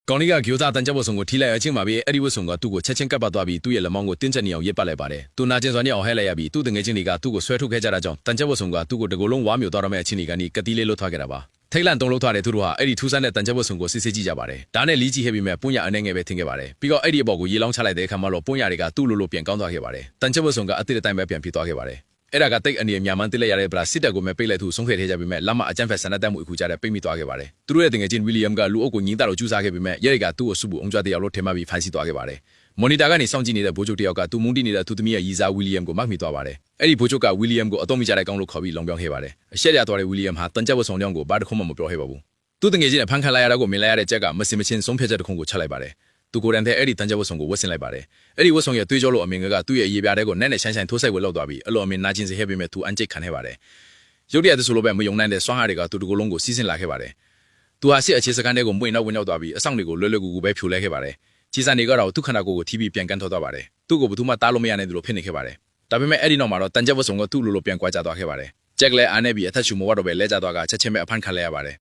ကောင်လေးကဂိုးသားတန်ကြပ်ဖို့ဆောင်ကိုထိလိုက်အချင်းမှာပဲအဲ့ဒီဝတ်ဆောင်ကသူ့ကိုချက်ချင်းကပ်ပတ်သွားပြီးသူ့ရဲ့လက်မောင်းကိုတင်းကျပ်နေအောင်ရစ်ပတ်လိုက်ပါတယ်သူနာကျင်စွာနဲ့အောင်ဟဲလိုက်ရပြီးသူ့တငယ်ချင်းတွေကသူ့ကိုဆွဲထုတ်ခဲ့ကြတာကြောင့်တန်ကြပ်ဖို့ဆောင်ကသူ့ကိုတကူလုံးဝါမျိုးသွားတော့မဲ့အချင်းတွေကနေကတိလေးလွတ်သွားခဲ့တာပါထိတ်လန့်တုံးလုံးသွားတဲ့သူတို့ဟာအဲ့ဒီထူးဆန်းတဲ့တန်ကြပ်ဖို့ဆောင်ကိုစစ်စစ်ကြည့်ကြပါတယ်ဒါနဲ့လီးကြည့်ခဲ့ပြီးမဲ့ပွင့်ရအနေငယ်ပဲထင်ခဲ့ပါတယ်ပြီးတော့အဲ့ဒီအပေါ်ကိုရေလောင်းချလိုက်တဲ့အခါမှာတော့ပွင့်ရတွေကသူ့လိုလိုပြန်ကောင်းသွားခဲ့ပါတယ်တန်ကြပ်ဖို့ဆောင်ကအသစ်တိုင်းပဲပြန်ပြေးသွားခဲ့ပါတယ်အဲ့ဒါကတိတ်အနေအများမှန်းသိလိုက်ရတဲ့ပလာစစ်တပ်ကိုမဲ့ပိတ်လိုက်သူဆုံးဖြတ်ထည့်ကြပြီးမဲ့လက်မအကြမ်းဖက်ဆန္ဒတက်မှုအခုကြတဲ့ပိတ်မိသွားခဲ့ပါတယ်သူတို့ရဲ့တငယ်ချင်းဝီလီယမ်ကလူအုပ်ကိုညင်းတာလို့ကျူးစားခဲ့ပြီးမဲ့ရဲတွေကသူ့ကိုစုဖို့အုံကြွတဲ့ရောက်လို့ထင်မှပြီးဖမ်းဆီးသွားခဲ့ပါတယ်မော်နီတာကနေစောင့်ကြည့်နေတဲ့ဘိုးချုပ်တယောက်ကသူမုန်းတီးနေတဲ့သူသမီးရဲ့ရီဇာဝီလီယမ်ကိုမှတ်မိသွားပါတယ်အဲ့ဒီဘိုးချုပ်ကဝီလီယမ်ကိုအတော့မိကြတဲ့ကောင်းလို့ခေါ်ပြီးလုံပြောင်းခဲ့ပါတယ်အရှက်ရသွားတဲ့ဝီလီယမ်ဟာတန်ကြပ်ဝတ်ဆောင်ကြောင်းကိုဘာတစ်ခုမှမပြောခဲ့ပါဘူးသူတငယ်ချင်းနဲ့ဖမ်းခံလိုက်ရတာကိုမြင်လိုက်ရတဲ့ကြက်ကမစင်မချင်းဆုံးဖြတ်ချက်တစ်ခုကိုချလိုက်ပါတယ်သူကိုယ်တိုင်တဲ့အဲ့ဒီတန်ကြပ်ဝတ်ဆောင်ကိုဝတ်ဆင်လိုက်ပါတယ်အဲ့ဒီဝတ်ဆောင်ရဲ့သွေးကြောလို့အမင်ကသူ့ရဲ့ရေပြားတဲ့ကိုနဲ့နဲ့ဆိုင်ထိုးဆိုင်ဝတ်လောက်သွားပြီးအလိုအမင်နာကျင်စေခဲ့ပြီးမဲ့သူအန်ကျိတ်ခံခဲ့ပါတယ်ရုပ်ရည်တဲ့ဆိုလိုပဲမယုံနိုင်တဲ့စွမ်းအားတွေကသူတကူလုံးကိုစီးဆင်းလာခဲ့ပါတယ်သူဟာစစ်အခြေစခန်းထဲကိုမွေနောက်ဝင်ရောက်သွားပြီးအဆောင်တွေကိုလွယ်လွယ်ကူကူပဲဖြိုလဲခဲ့ပါတယ်ခြေစံတွေကတော့သူ့ခန္ဓာကိုယ်ကိုထိပြီးပြန်ကန်ထွက်သွားပါတယ်သူ့ကိုဘယ်သူမှတားလို့မရနိုင်တယ်လို့ဖြစ်နေခဲ့ပါတယ်ဒါပေမဲ့အဲ့ဒီနောက်မှာတော့တန်ကြပ်ဝတ်ဆောင်ကသူ့လိုလိုပြန်ကွာကျသွားခဲ့ပါတယ်ဂျက်ကလည်းအားနေပြီးအသက်ရှူမဝတ်တော့ပဲလဲကျသွားကချက်ချင်းပဲအဖမ်းခံလိုက်ရပါတယ်